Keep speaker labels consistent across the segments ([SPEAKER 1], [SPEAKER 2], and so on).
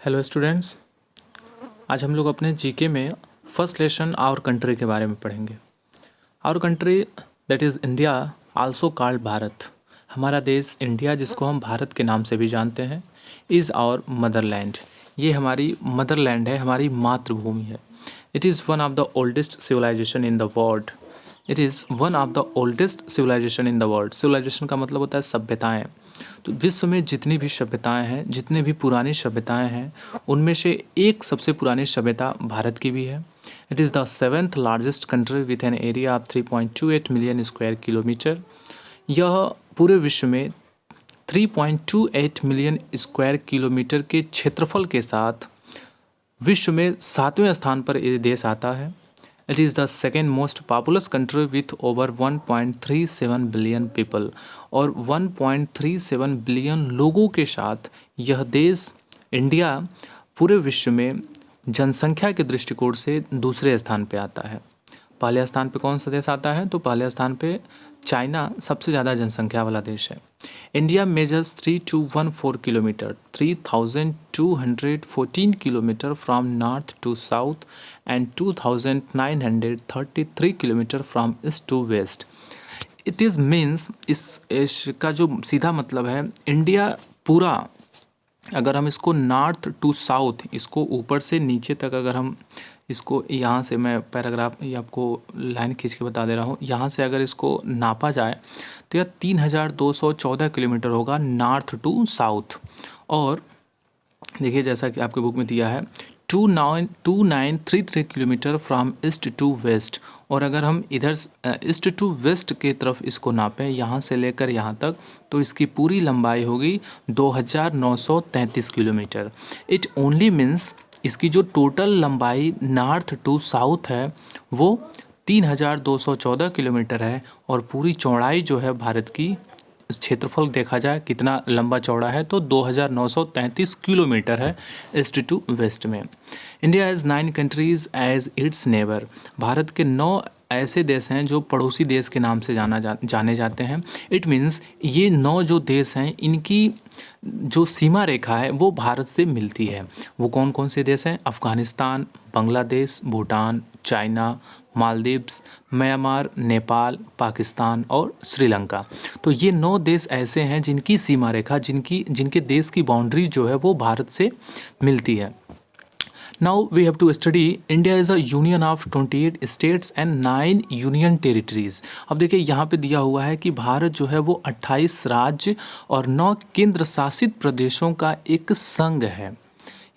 [SPEAKER 1] Hello students. आज हम लोग अपने जीके में फर्स्ट लेसन आवर कंट्री के बारे में पढ़ेंगे। Our country that is India, also called Bharat. हमारा देश इंडिया, जिसको हम भारत के नाम से भी जानते हैं, इज़ आवर मदरलैंड। ये हमारी मदरलैंड है, हमारी मातृभूमि है। It is one of the oldest civilization in the world. It is one of the oldest civilization in the world. Civilization का मतलब होता है सभ्यताएँ। तो विश्व में जितनी भी सभ्यताएं हैं, जितने भी पुरानी सभ्यताएं हैं, उनमें से एक सबसे पुरानी सभ्यता भारत की भी है। It is the seventh largest country with an area of 3.28 million square kilometre. यह पूरे विश्व में 3.28 मिलियन स्क्वायर किलोमीटर के क्षेत्रफल के साथ विश्व में 7वें स्थान पर ये देश आता है। It is the second most populous country with over 1.37 billion people. और 1.37 बिलियन लोगों के साथ यह देश इंडिया पूरे विश्व में जनसंख्या के दृष्टिकोण से दूसरे स्थान पे आता है। पहले स्थान पे कौन सा देश आता है? तो पहले स्थान पे चाइना सबसे ज़्यादा जनसंख्या वाला देश है। India measures 3214 kilometre, 3214 kilometre from north to south and 2933 kilometre from east to west. It is means, इसका जो सीधा मतलब है, इंडिया पूरा, अगर हम इसको नॉर्थ टू साउथ, इसको ऊपर से नीचे तक, अगर हम इसको यहाँ से, मैं पैराग्राफ ये आपको लाइन खींच के बता दे रहा हूँ, यहाँ से अगर इसको नापा जाए तो यह 3214 किलोमीटर होगा नॉर्थ टू साउथ। और देखिए, जैसा कि आपके बुक में दिया है, 2933 kilometre from east to west. और अगर हम इधर ईस्ट टू वेस्ट के तरफ इसको नापें, यहाँ से लेकर यहाँ तक, तो इसकी पूरी लंबाई होगी 2933 किलोमीटर। इट ओनली मीन्स, इसकी जो टोटल लंबाई नॉर्थ टू साउथ है वो 3214 किलोमीटर है। और पूरी चौड़ाई जो है भारत की, क्षेत्रफल देखा जाए कितना लंबा चौड़ा है, तो 2933 किलोमीटर है ईस्ट टू वेस्ट में। India has 9 countries as its neighbour. Bharat के 9 ऐसे देश हैं जो पड़ोसी देश के नाम से जाने जाते हैं। इट मीन्स, ये 9 जो देश हैं, इनकी जो सीमा रेखा है वो भारत से मिलती है। वो कौन कौन से देश हैं? अफ़गानिस्तान, बांग्लादेश, भूटान, चाइना, मालदीव्स, म्यांमार, नेपाल, पाकिस्तान और श्रीलंका। तो ये 9 देश ऐसे हैं जिनकी सीमा रेखा, जिनके देश की बाउंड्री जो है वो भारत से मिलती है। Now we have to study, India is a union of 28 states and 9 union territories. अब देखिए, यहाँ पे दिया हुआ है कि भारत जो है वो 28 राज्य और 9 केंद्र शासित प्रदेशों का एक संघ है।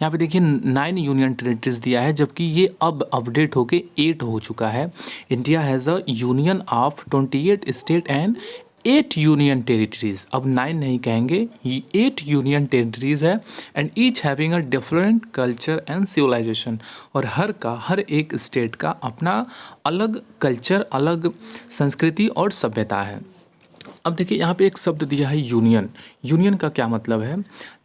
[SPEAKER 1] यहाँ पे देखिए 9 यूनियन टेरिटरीज दिया है, जबकि ये अब अपडेट होके 8 हो चुका है। India has a union of 28 state and 8 union territories. अब 9 नहीं कहेंगे, ये 8 यूनियन टेरिटरीज है। And each having a different culture and civilization. और हर एक स्टेट का अपना अलग कल्चर, अलग संस्कृति और सभ्यता है। अब देखिए, यहाँ पे एक शब्द दिया है यूनियन। यूनियन का क्या मतलब है?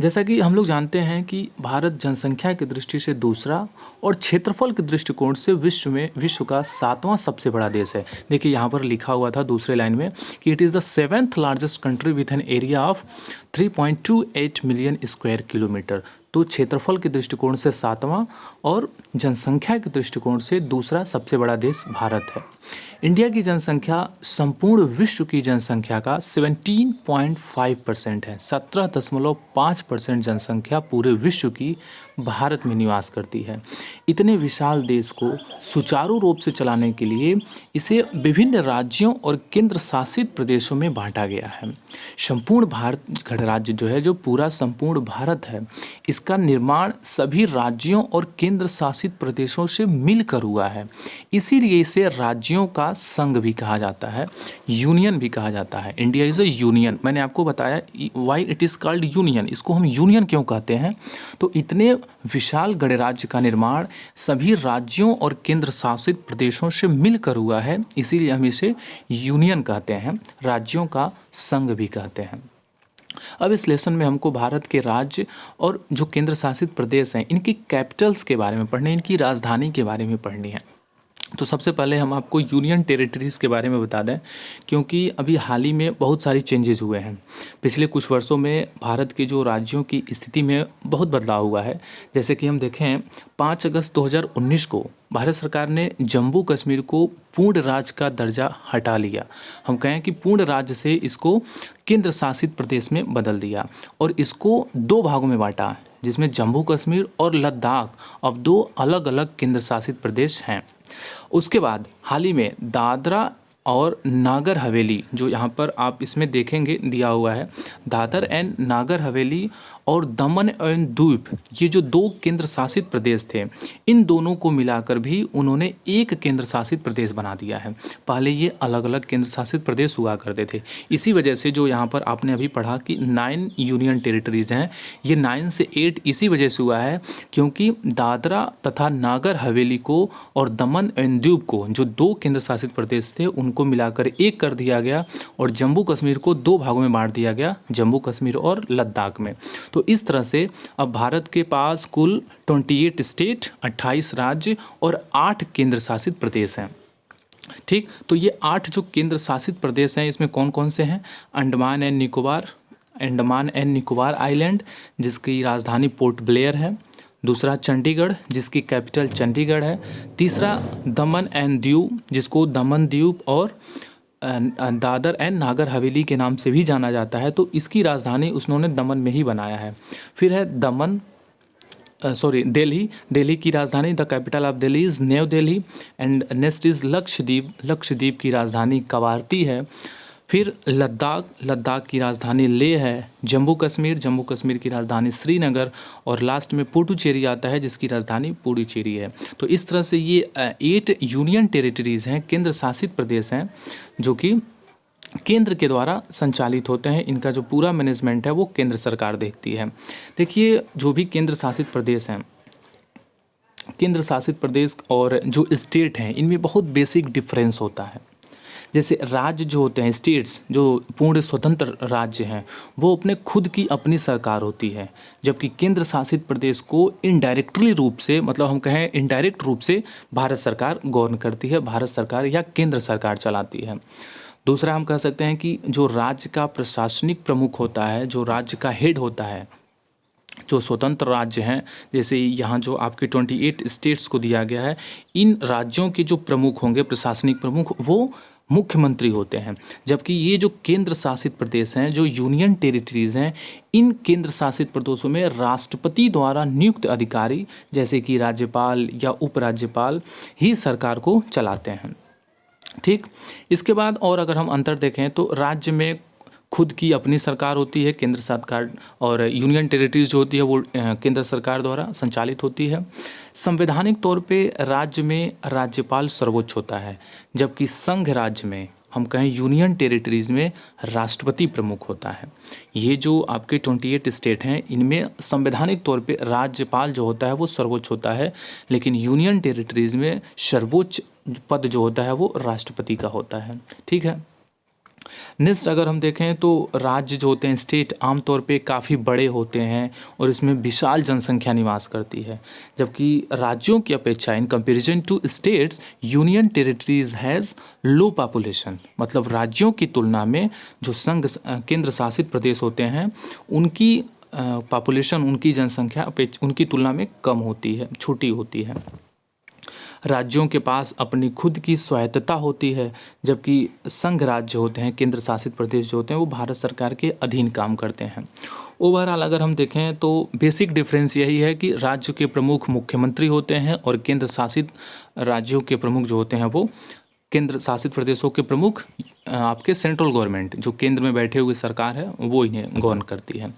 [SPEAKER 1] जैसा कि हम लोग जानते हैं कि भारत जनसंख्या की दृष्टि से दूसरा और क्षेत्रफल के दृष्टिकोण से विश्व का 7वां सबसे बड़ा देश है। देखिए, यहाँ पर लिखा हुआ था दूसरे लाइन में कि it is the 7th largest country with an area of 3.28 million square kilometre. तो क्षेत्रफल के दृष्टिकोण से 7वां और जनसंख्या के दृष्टिकोण से दूसरा सबसे बड़ा देश भारत है। इंडिया की जनसंख्या संपूर्ण विश्व की जनसंख्या का 17.5% है। 17.5% जनसंख्या पूरे विश्व की भारत में निवास करती है। इतने विशाल देश को सुचारू रूप से चलाने के लिए इसे विभिन्न राज्यों और केंद्र शासित प्रदेशों में बांटा गया है। संपूर्ण भारत गणराज्य जो है, जो पूरा संपूर्ण भारत है, इसका निर्माण सभी राज्यों और केंद्र शासित प्रदेशों से मिलकर हुआ है। इसीलिए इसे राज्यों का संघ भी कहा जाता है, यूनियन भी कहा जाता है। India is a union. मैंने आपको बताया why it is called union. इसको हम यूनियन क्यों कहते हैं? तो इतने विशाल गणराज्य का निर्माण सभी राज्यों और केंद्र शासित प्रदेशों से मिलकर हुआ है, इसीलिए हम इसे यूनियन कहते हैं, राज्यों का संघ भी कहते हैं। अब इस लेसन में हमको भारत के राज्य और जो केंद्र शासित प्रदेश हैं, इनकी कैपिटल्स के बारे में पढ़ने, इनकी राजधानी के बारे में पढ़नी है। तो सबसे पहले हम आपको यूनियन टेरिटरीज़ के बारे में बता दें, क्योंकि अभी हाल ही में बहुत सारी चेंजेस हुए हैं। पिछले कुछ वर्षों में भारत के जो राज्यों की स्थिति में बहुत बदलाव हुआ है। जैसे कि हम देखें, 5 अगस्त 2019 को भारत सरकार ने जम्मू कश्मीर को पूर्ण राज्य का दर्जा हटा लिया। हम कहें कि पूर्ण राज्य से इसको केंद्र शासित प्रदेश में बदल दिया और इसको 2 भागों में बांटा, जिसमें जम्मू कश्मीर और लद्दाख अब 2 अलग अलग केंद्र शासित प्रदेश हैं। उसके बाद हाल ही में दादरा और नागर हवेली, जो यहाँ पर आप इसमें देखेंगे दिया हुआ है, दादर एंड नागर हवेली और दमन एंड दीव, ये जो 2 केंद्र शासित प्रदेश थे, इन दोनों को मिलाकर भी उन्होंने एक केंद्र शासित प्रदेश बना दिया है। पहले ये अलग अलग केंद्र शासित प्रदेश हुआ करते थे। इसी वजह से जो यहाँ पर आपने अभी पढ़ा कि 9 यूनियन टेरिटरीज़ हैं, ये 9 से 8 इसी वजह से हुआ है क्योंकि दादरा तथा नागर हवेली को और दमन एंड दीव को, जो 2 केंद्र शासित प्रदेश थे, उनको मिलाकर एक कर दिया गया और जम्मू कश्मीर को 2 भागों में बांट दिया गया, जम्मू कश्मीर और लद्दाख में। तो इस तरह से अब भारत के पास कुल 28 स्टेट, 28 राज्य और 8 केंद्र शासित प्रदेश हैं। ठीक, तो ये 8 जो केंद्र शासित प्रदेश हैं, इसमें कौन कौन से हैं? अंडमान एंड निकोबार आइलैंड, जिसकी राजधानी पोर्ट ब्लेयर है। दूसरा चंडीगढ़, जिसकी कैपिटल चंडीगढ़ है। तीसरा दमन एंड दीव, जिसको दमन दीव और दादर एंड नागर हवेली के नाम से भी जाना जाता है, तो इसकी राजधानी उन्होंने दमन में ही बनाया है। फिर है दिल्ली की राजधानी, the capital of Delhi is new Delhi. And next is Lakshadweep की राजधानी कवारती है। फिर लद्दाख की राजधानी लेह है। जम्मू कश्मीर की राजधानी श्रीनगर। और लास्ट में पुडुचेरी आता है, जिसकी राजधानी पुडुचेरी है। तो इस तरह से ये 8 यूनियन टेरिटरीज़ हैं, केंद्र शासित प्रदेश हैं, जो कि केंद्र के द्वारा संचालित होते हैं। इनका जो पूरा मैनेजमेंट है वो केंद्र सरकार देखती है। देखिए, जो भी केंद्र शासित प्रदेश हैं, केंद्र शासित प्रदेश और जो स्टेट हैं, इनमें बहुत बेसिक डिफरेंस होता है। जैसे राज्य जो होते हैं, स्टेट्स जो पूर्ण स्वतंत्र राज्य हैं, वो अपने खुद की अपनी सरकार होती है, जबकि केंद्र शासित प्रदेश को इनडायरेक्टली रूप से, मतलब हम कहें इनडायरेक्ट रूप से भारत सरकार गवर्न करती है, भारत सरकार या केंद्र सरकार चलाती है। दूसरा हम कह सकते हैं कि जो राज्य का प्रशासनिक प्रमुख होता है, जो राज्य का हेड होता है, जो स्वतंत्र राज्य हैं, जैसे यहाँ जो आपके 28 स्टेट्स को दिया गया है, इन राज्यों के जो प्रमुख होंगे, प्रशासनिक प्रमुख, वो मुख्यमंत्री होते हैं। जबकि ये जो केंद्र शासित प्रदेश हैं, जो यूनियन टेरिटरीज़ हैं, इन केंद्र शासित प्रदेशों में राष्ट्रपति द्वारा नियुक्त अधिकारी, जैसे कि राज्यपाल या उपराज्यपाल, ही सरकार को चलाते हैं। ठीक, इसके बाद और अगर हम अंतर देखें तो राज्य में खुद की अपनी सरकार होती है, केंद्र सरकार, और यूनियन टेरिटरीज जो होती है वो केंद्र सरकार द्वारा संचालित होती है। संवैधानिक तौर पे राज्य में राज्यपाल सर्वोच्च होता है, जबकि संघ राज्य में, हम कहें यूनियन टेरिटरीज़ में, राष्ट्रपति प्रमुख होता है। ये जो आपके 28 स्टेट हैं, इनमें संवैधानिक तौर पे राज्यपाल जो होता है वो सर्वोच्च होता है, लेकिन यूनियन टेरिटरीज़ में सर्वोच्च पद जो होता है वो राष्ट्रपति का होता है। ठीक है, नेक्स्ट अगर हम देखें तो राज्य जो होते हैं, स्टेट, आमतौर पे काफ़ी बड़े होते हैं और इसमें विशाल जनसंख्या निवास करती है, जबकि राज्यों की अपेक्षा, in comparison to states, union territories has low population. मतलब राज्यों की तुलना में जो संघ केंद्र शासित प्रदेश होते हैं, उनकी पॉपुलेशन, उनकी जनसंख्या उनकी तुलना में कम होती है, छोटी होती है। राज्यों के पास अपनी खुद की स्वायत्तता होती है, जबकि संघ राज्य होते हैं, केंद्र शासित प्रदेश जो होते हैं, वो भारत सरकार के अधीन काम करते हैं। ओवरऑल अगर हम देखें तो बेसिक डिफरेंस यही है कि राज्य के प्रमुख मुख्यमंत्री होते हैं और केंद्र शासित राज्यों के प्रमुख जो होते हैं वो केंद्र शासित प्रदेशों के प्रमुख आपके सेंट्रल गवर्नमेंट, जो केंद्र में बैठे हुए सरकार है, वो इन्हें गवर्न करती है।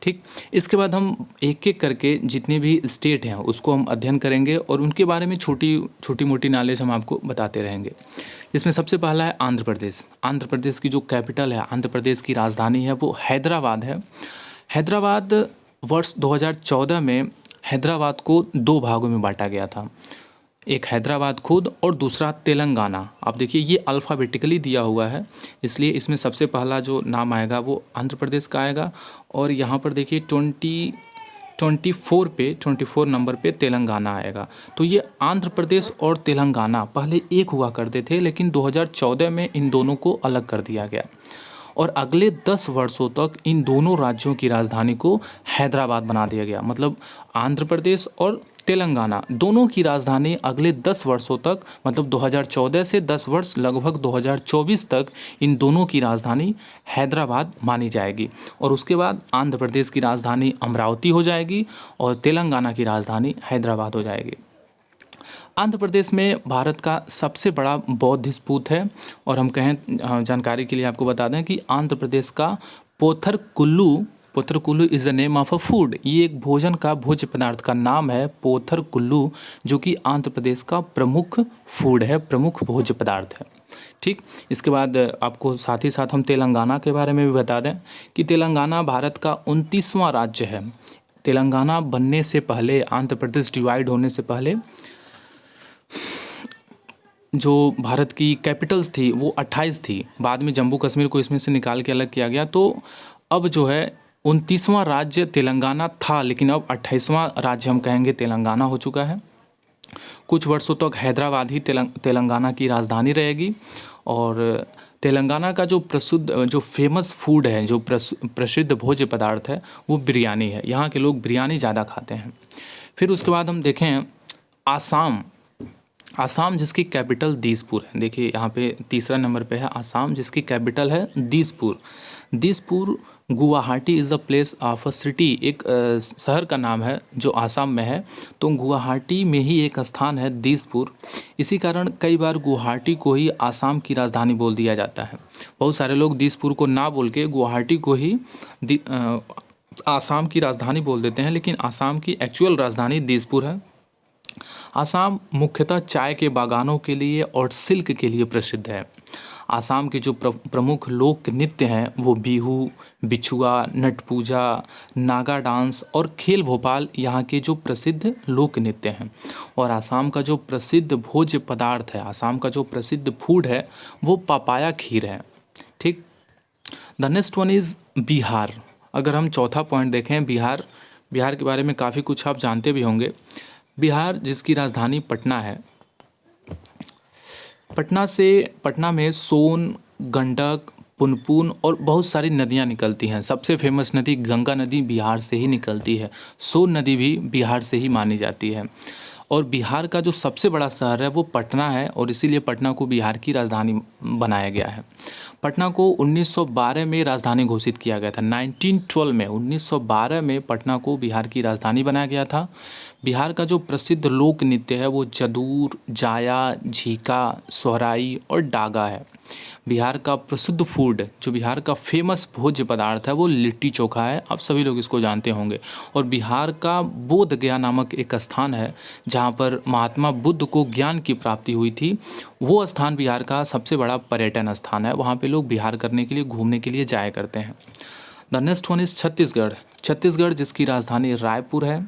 [SPEAKER 1] ठीक, इसके बाद हम एक एक करके जितने भी स्टेट हैं उसको हम अध्ययन करेंगे और उनके बारे में छोटी मोटी नॉलेज हम आपको बताते रहेंगे। इसमें सबसे पहला है आंध्र प्रदेश। आंध्र प्रदेश की जो कैपिटल है, आंध्र प्रदेश की राजधानी है, वो हैदराबाद है। हैदराबाद वर्ष 2014 में हैदराबाद को 2 भागों में बांटा गया था, एक हैदराबाद खुद और दूसरा तेलंगाना। आप देखिए ये अल्फ़ाबेटिकली दिया हुआ है, इसलिए इसमें सबसे पहला जो नाम आएगा वो आंध्र प्रदेश का आएगा। और यहाँ पर देखिए 24 नंबर पे तेलंगाना आएगा। तो ये आंध्र प्रदेश और तेलंगाना पहले एक हुआ करते थे, लेकिन 2014 में इन दोनों को अलग कर दिया गया और अगले 10 वर्षों तक इन दोनों राज्यों की राजधानी को हैदराबाद बना दिया गया। मतलब आंध्र प्रदेश और तेलंगाना दोनों की राजधानी अगले 10 वर्षों तक, मतलब 2014 से 10 वर्ष लगभग 2024 तक इन दोनों की राजधानी हैदराबाद मानी जाएगी। और उसके बाद आंध्र प्रदेश की राजधानी अमरावती हो जाएगी और तेलंगाना की राजधानी हैदराबाद हो जाएगी। आंध्र प्रदेश में भारत का सबसे बड़ा बौद्ध स्तूप है और हम कहें जानकारी के लिए आपको बता दें कि आंध्र प्रदेश का pootharekulu is the name of a food. ये एक भोजन का भोज्य पदार्थ का नाम है पोथरकुल्लू, जो कि आंध्र प्रदेश का प्रमुख फूड है, प्रमुख भोज्य पदार्थ है। ठीक, इसके बाद आपको साथ ही साथ हम तेलंगाना के बारे में भी बता दें कि तेलंगाना भारत का 29वां राज्य है। तेलंगाना बनने से पहले, आंध्र प्रदेश डिवाइड होने से पहले जो भारत की कैपिटल्स थी वो 28 थी। बाद में जम्मू कश्मीर को इसमें से निकाल के अलग किया गया। तो अब जो है 29वां राज्य तेलंगाना था, लेकिन अब 28वां राज्य हम कहेंगे तेलंगाना हो चुका है। कुछ वर्षों तक हैदराबाद ही तेलंगाना की राजधानी रहेगी। और तेलंगाना का जो फेमस फूड है, जो प्रसिद्ध भोज्य पदार्थ है, वो बिरयानी है। यहाँ के लोग बिरयानी ज़्यादा खाते हैं। फिर उसके बाद हम देखें आसाम जिसकी कैपिटल दिसपुर है। देखिए यहाँ पे तीसरा नंबर पे है आसाम, जिसकी कैपिटल है Dispur. Guwahati is the place of a city, एक शहर का नाम है जो आसाम में है। तो गुवाहाटी में ही एक स्थान है दिसपुर। इसी कारण कई बार गुवाहाटी को ही आसाम की राजधानी बोल दिया जाता है। बहुत सारे लोग दिसपुर को ना बोल के गुवाहाटी को ही आसाम की राजधानी बोल देते हैं, लेकिन आसाम की एक्चुअल राजधानी दिसपुर है। आसाम मुख्यतः चाय के बागानों के लिए और सिल्क के लिए प्रसिद्ध है। आसाम के जो प्रमुख लोक नृत्य हैं वो बिहू, बिछुआ, नट पूजा, नागा डांस और खेल भोपाल यहाँ के जो प्रसिद्ध लोक नृत्य हैं। और आसाम का जो प्रसिद्ध भोज्य पदार्थ है, आसाम का जो प्रसिद्ध फूड है, वो पपाया खीर है। ठीक, the next one is Bihar. अगर हम चौथा पॉइंट देखें, बिहार के बारे में काफ़ी कुछ आप जानते भी होंगे। बिहार जिसकी राजधानी पटना है, पटना में सोन, गंडक, पुनपुन और बहुत सारी नदियां निकलती हैं। सबसे फेमस नदी गंगा नदी बिहार से ही निकलती है। सोन नदी भी बिहार से ही मानी जाती है। और बिहार का जो सबसे बड़ा शहर है वो पटना है और इसीलिए पटना को बिहार की राजधानी बनाया गया है। पटना को 1912 में राजधानी घोषित किया गया था। 1912 में पटना को बिहार की राजधानी बनाया गया था। बिहार का जो प्रसिद्ध लोक नृत्य है वो जदूर, जाया, झीका, सोहराई और डागा है। बिहार का प्रसिद्ध फूड, जो बिहार का फेमस भोज्य पदार्थ है, वो लिट्टी चोखा है। आप सभी लोग इसको जानते होंगे। और बिहार का बोध गया नामक एक स्थान है जहाँ पर महात्मा बुद्ध को ज्ञान की प्राप्ति हुई थी। वो स्थान बिहार का सबसे बड़ा पर्यटन स्थान है। वहाँ पे लोग बिहार करने के लिए, घूमने के लिए जाया करते हैं। The next one is Chhattisgarh जिसकी राजधानी रायपुर है,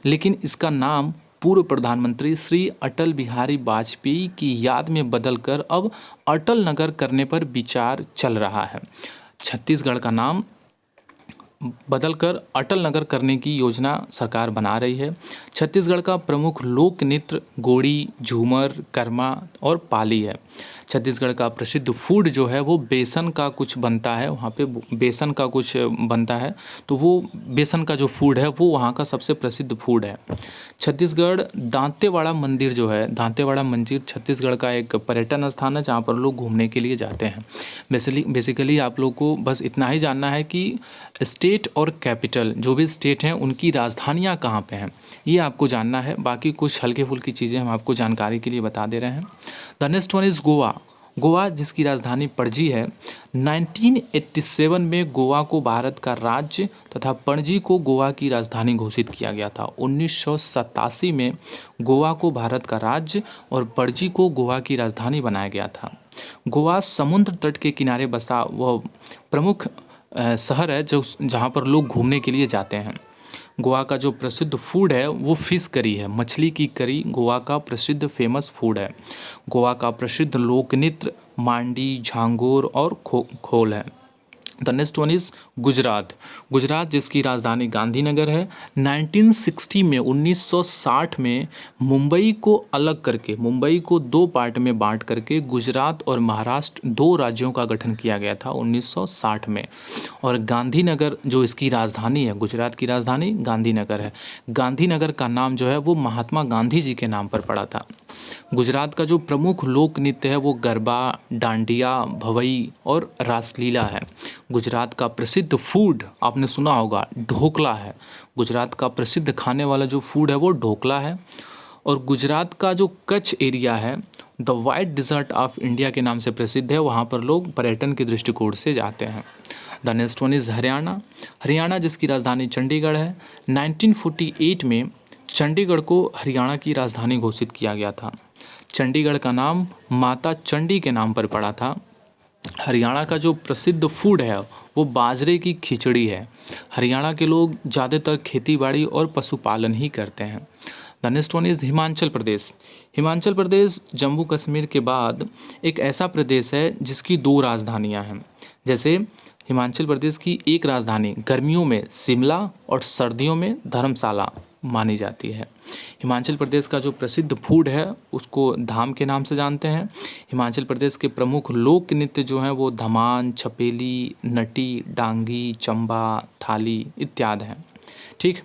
[SPEAKER 1] लेकिन इसका नाम पूर्व प्रधानमंत्री श्री अटल बिहारी वाजपेयी की याद में बदलकर अब अटल नगर करने पर विचार चल रहा है। छत्तीसगढ़ का नाम बदलकर अटल नगर करने की योजना सरकार बना रही है। छत्तीसगढ़ का प्रमुख लोक नृत्य गोड़ी, झूमर, कर्मा और पाली है। छत्तीसगढ़ का प्रसिद्ध फूड जो है वो बेसन का कुछ बनता है। वहाँ पे बेसन का कुछ बनता है, तो वो बेसन का जो फूड है वो वहाँ का सबसे प्रसिद्ध फूड है। छत्तीसगढ़ दांतेवाड़ा मंदिर जो है, दांतेवाड़ा मंदिर छत्तीसगढ़ का एक पर्यटन स्थान है जहाँ पर लोग घूमने के लिए जाते हैं। बेसिकली आप लोग को बस इतना ही जानना है कि स्टेट और कैपिटल, जो भी स्टेट हैं उनकी राजधानियाँ कहाँ पे हैं, ये आपको जानना है। बाकी कुछ हल्के फुल्की चीज़ें हम आपको जानकारी के लिए बता दे रहे हैं। The next one is Goa जिसकी राजधानी पणजी है। 1987 में गोवा को भारत का राज्य तथा पणजी को गोवा की राजधानी घोषित किया गया था। 1987 में गोवा को भारत का राज्य और पणजी को गोवा की राजधानी बनाया गया था। गोवा समुद्र तट के किनारे बसा वह प्रमुख शहर है जहाँ पर लोग घूमने के लिए जाते हैं। गोवा का जो प्रसिद्ध फूड है वो फिश करी है। मछली की करी गोवा का प्रसिद्ध फेमस फूड है। गोवा का प्रसिद्ध लोक नृत्य मांडी, झांगोर और खोल है। The next one is Gujarat. Gujarat जिसकी राजधानी गांधीनगर है। 1960 में 1960 में मुंबई को अलग करके, मुंबई को दो पार्ट में बांट करके गुजरात और महाराष्ट्र दो राज्यों का गठन किया गया था 1960 में। और गांधीनगर जो इसकी राजधानी है, गुजरात की राजधानी गांधीनगर है। गांधीनगर का नाम जो है वो महात्मा गांधी जी के नाम पर पड़ा था। गुजरात का जो प्रमुख लोक नृत्य है वो गरबा, डांडिया, भवई और रासलीला है। गुजरात का प्रसिद्ध फूड आपने सुना होगा ढोकला है। गुजरात का प्रसिद्ध खाने वाला जो फूड है वो ढोकला है। और गुजरात का जो कच्छ एरिया है the white desert of India के नाम से प्रसिद्ध है। वहाँ पर लोग पर्यटन के दृष्टिकोण से जाते हैं। The next one is Haryana. Haryana जिसकी राजधानी चंडीगढ़ है। 1948 में चंडीगढ़ को हरियाणा की राजधानी घोषित किया गया था। चंडीगढ़ का नाम माता चंडी के नाम पर पड़ा था। हरियाणा का जो प्रसिद्ध फूड है वो बाजरे की खिचड़ी है। हरियाणा के लोग ज़्यादातर खेतीबाड़ी और पशुपालन ही करते हैं। The next one is Himachal Pradesh. Himachal Pradesh Jammu Kashmir के बाद एक ऐसा प्रदेश है जिसकी दो राजधानियां हैं। जैसे हिमाचल प्रदेश की एक राजधानी गर्मियों में शिमला और सर्दियों में धर्मशाला मानी जाती है। हिमाचल प्रदेश का जो प्रसिद्ध फूड है उसको धाम के नाम से जानते हैं। हिमाचल प्रदेश के प्रमुख लोक नृत्य जो हैं वो धमान, छपेली, नटी, डांगी, चंबा, थाली इत्यादि हैं। ठीक,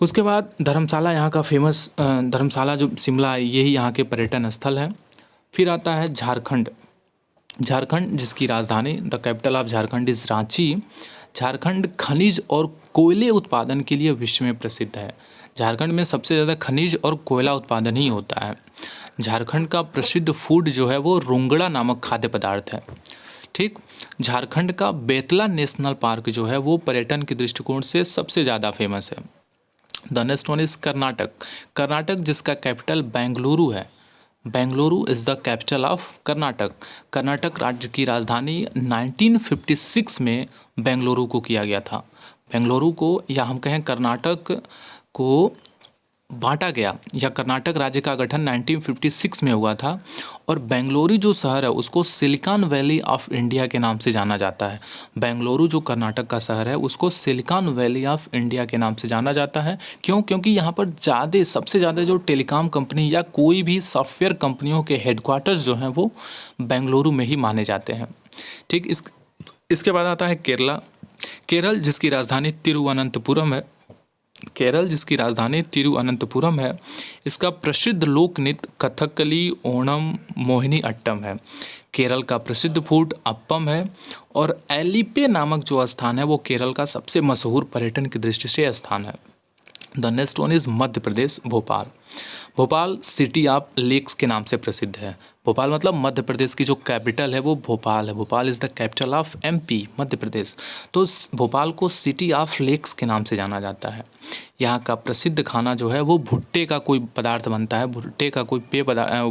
[SPEAKER 1] उसके बाद धर्मशाला यहाँ का फेमस, धर्मशाला जो शिमला है यही यहाँ के पर्यटन स्थल है। फिर आता है झारखंड। झारखंड जिसकी राजधानी the capital of Jharkhand is Ranchi. Jharkhand खनिज और कोयले उत्पादन के लिए विश्व में प्रसिद्ध है। झारखंड में सबसे ज़्यादा खनिज और कोयला उत्पादन ही होता है। झारखंड का प्रसिद्ध फूड जो है वो रुंगड़ा नामक खाद्य पदार्थ है। ठीक, झारखंड का बेतला नेशनल पार्क जो है वो पर्यटन के दृष्टिकोण से सबसे ज़्यादा फेमस है। The next one is Karnataka. Karnataka जिसका कैपिटल बेंगलुरु है। Bengaluru is the capital of Karnataka. Karnataka राज्य की राजधानी 1956 में बेंगलुरु को किया गया था। बेंगलुरु को या हम कहें कर्नाटक को बांटा गया या कर्नाटक राज्य का गठन 1956 में हुआ था। और बेंगलुरु जो शहर है उसको सिलिकॉन वैली ऑफ इंडिया के नाम से जाना जाता है। बेंगलुरु जो कर्नाटक का शहर है उसको सिलिकॉन वैली ऑफ इंडिया के नाम से जाना जाता है। क्यों? क्योंकि यहाँ पर सबसे ज़्यादा जो टेलीकॉम कंपनी या कोई भी सॉफ्टवेयर कंपनियों के हेडक्वार्टर्स जो हैं वो बेंगलुरु में ही माने जाते हैं। ठीक, इसके बाद आता है केरला। केरल जिसकी राजधानी तिरुवनंतपुरम है। केरल जिसकी राजधानी तिरुवनंतपुरम है। इसका प्रसिद्ध लोक नृत्य कथकली, ओणम, मोहिनी अट्टम है। केरल का प्रसिद्ध फूड अप्पम है। और एलिपे नामक जो स्थान है वो केरल का सबसे मशहूर पर्यटन की दृष्टि से स्थान है। The next one is Madhya Pradesh, Bhopal. Bhopal city of lakes के नाम से प्रसिद्ध है। भोपाल मतलब मध्य प्रदेश की जो कैपिटल है वो भोपाल है। Bhopal is the capital of MP, Madhya Pradesh. तो भोपाल को सिटी ऑफ लेक्स के नाम से जाना जाता है। यहाँ का प्रसिद्ध खाना जो है वो भुट्टे का कोई पदार्थ बनता है, भुट्टे का कोई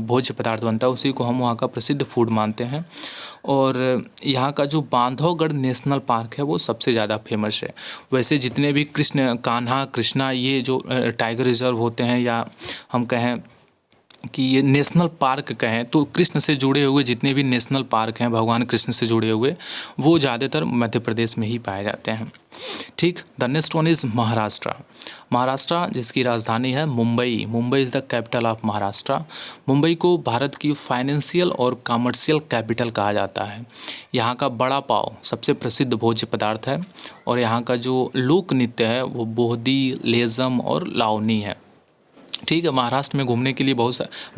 [SPEAKER 1] भोज्य पदार्थ बनता है, उसी को हम वहाँ का प्रसिद्ध फूड मानते हैं। और यहाँ का जो बांधवगढ़ नेशनल पार्क है वो सबसे ज़्यादा फेमस है। वैसे जितने भी कान्हा, कृष्णा ये जो टाइगर रिजर्व होते हैं या हम कहें कि ये नेशनल पार्क कहें तो कृष्ण से जुड़े हुए जितने भी नेशनल पार्क हैं, भगवान कृष्ण से जुड़े हुए, वो ज़्यादातर मध्य प्रदेश में ही पाए जाते हैं। ठीक, the next one is Maharashtra. Maharashtra जिसकी राजधानी है Mumbai. Mumbai is the capital of Maharashtra. Mumbai को भारत की फाइनेंशियल और कॉमर्शियल कैपिटल कहा जाता है। यहाँ का बड़ा पाव सबसे प्रसिद्ध भोज्य पदार्थ है। और यहाँ का जो लोक नृत्य है वो बोहदी, लेज़म और लावनी है। ठीक है, महाराष्ट्र में घूमने के लिए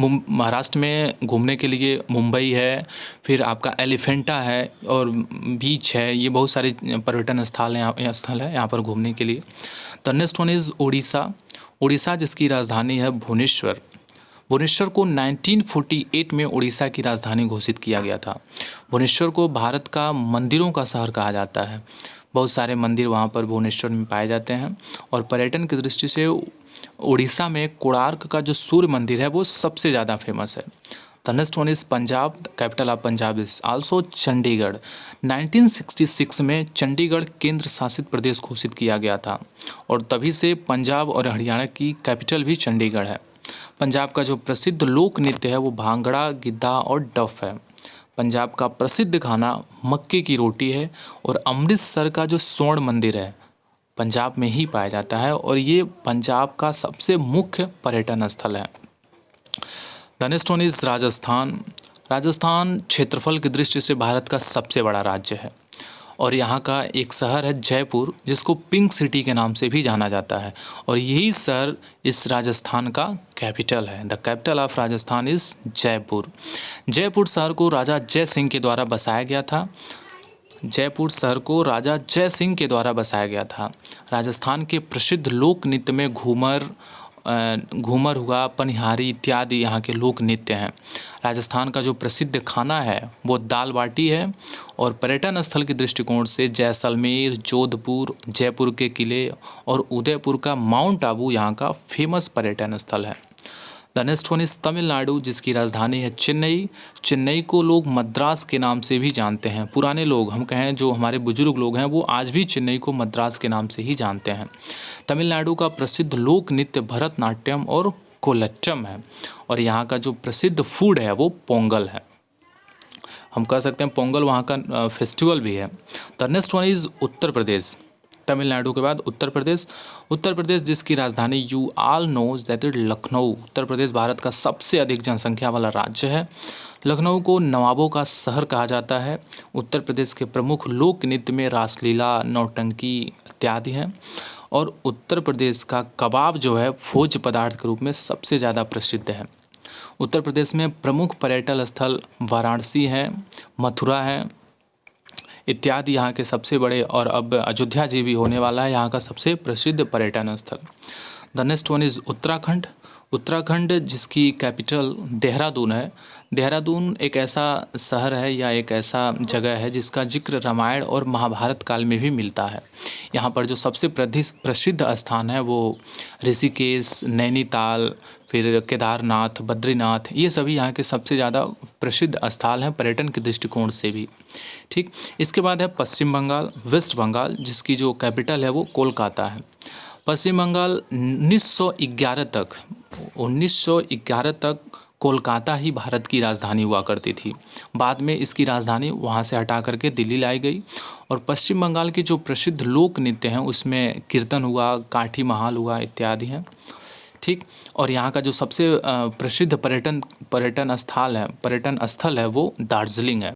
[SPEAKER 1] महाराष्ट्र में घूमने के लिए मुंबई है, फिर आपका एलिफेंटा है और बीच है। ये बहुत सारे पर्यटन स्थल है यहाँ पर घूमने के लिए। The next one is Orissa. Orissa जिसकी राजधानी है भुवनेश्वर। भुवनेश्वर को 1948 में उड़ीसा की राजधानी घोषित किया गया था। भुवनेश्वर को भारत का मंदिरों का शहर कहा जाता है। बहुत सारे मंदिर वहाँ पर भुवनेश्वर में पाए जाते हैं। और पर्यटन की दृष्टि से उड़ीसा में कोणार्क का जो सूर्य मंदिर है वो सबसे ज़्यादा फेमस है। The next one is Punjab. The capital of Punjab is also Chandigarh. 1966 में चंडीगढ़ केंद्र शासित प्रदेश घोषित किया गया था और तभी से पंजाब और हरियाणा की कैपिटल भी चंडीगढ़ है। पंजाब का जो प्रसिद्ध लोक नृत्य है वो भांगड़ा, गिद्धा और डफ है। पंजाब का प्रसिद्ध खाना मक्के की रोटी है और अमृतसर का जो स्वर्ण मंदिर है पंजाब में ही पाया जाता है और ये पंजाब का सबसे मुख्य पर्यटन स्थल है। The next one is Rajasthan. Rajasthan क्षेत्रफल की दृष्टि से भारत का सबसे बड़ा राज्य है और यहाँ का एक शहर है जयपुर, जिसको पिंक सिटी के नाम से भी जाना जाता है और यही शहर इस राजस्थान का कैपिटल है। The capital of Rajasthan is Jaipur. Jaipur शहर को राजा जय सिंह के द्वारा बसाया गया था। जयपुर शहर को राजा जय सिंह के द्वारा बसाया गया था। राजस्थान के प्रसिद्ध लोक नृत्य में घूमर हुआ, पनिहारी इत्यादि यहाँ के लोक नृत्य हैं। राजस्थान का जो प्रसिद्ध खाना है वो दाल बाटी है और पर्यटन स्थल के दृष्टिकोण से जैसलमेर, जोधपुर, जयपुर के किले और उदयपुर का माउंट आबू यहाँ का फेमस पर्यटन स्थल है। The next one is Tamil Nadu, जिसकी राजधानी है चेन्नई। चेन्नई को लोग मद्रास के नाम से भी जानते हैं। पुराने लोग, हम कहें जो हमारे बुजुर्ग लोग हैं, वो आज भी चेन्नई को मद्रास के नाम से ही जानते हैं। तमिलनाडु का प्रसिद्ध लोक नृत्य भरतनाट्यम और कोलट्टम है और यहाँ का जो प्रसिद्ध फूड है वो पोंगल है। हम कह सकते हैं पोंगल वहाँ का फेस्टिवल भी है। The next one is Uttar Pradesh. Tamil Nadu के बाद उत्तर प्रदेश। उत्तर प्रदेश जिसकी राजधानी you all knows that is Lucknow. Uttar Pradesh Bharat का सबसे अधिक जनसंख्या वाला राज्य है। लखनऊ को नवाबों का शहर कहा जाता है। उत्तर प्रदेश के प्रमुख लोक नृत्य में रासलीला, नौटंकी इत्यादि हैं और उत्तर प्रदेश का कबाब जो है भोज्य पदार्थ के रूप में सबसे ज़्यादा प्रसिद्ध है। उत्तर प्रदेश में प्रमुख पर्यटन स्थल वाराणसी है, मथुरा है इत्यादि यहाँ के सबसे बड़े, और अब अयोध्या जी भी होने वाला है यहाँ का सबसे प्रसिद्ध पर्यटन स्थल। The next one is Uttarakhand. Uttarakhand जिसकी कैपिटल देहरादून है। देहरादून एक ऐसा शहर है या एक ऐसा जगह है जिसका जिक्र रामायण और महाभारत काल में भी मिलता है। यहाँ पर जो सबसे प्रसिद्ध स्थान है वो ऋषिकेश, नैनीताल, फिर केदारनाथ, बद्रीनाथ, ये सभी यहाँ के सबसे ज़्यादा प्रसिद्ध स्थल हैं पर्यटन के दृष्टिकोण से भी। ठीक, इसके बाद है पश्चिम बंगाल, वेस्ट बंगाल, जिसकी जो कैपिटल है वो कोलकाता है। पश्चिम बंगाल 1911 तक कोलकाता ही भारत की राजधानी हुआ करती थी। बाद में इसकी राजधानी वहाँ से हटा करके दिल्ली लाई गई और पश्चिम बंगाल के जो प्रसिद्ध लोक नृत्य हैं उसमें कीर्तन हुआ, काठी महाल हुआ इत्यादि हैं। ठीक, और यहाँ का जो सबसे प्रसिद्ध पर्यटन स्थल है वो दार्जिलिंग है।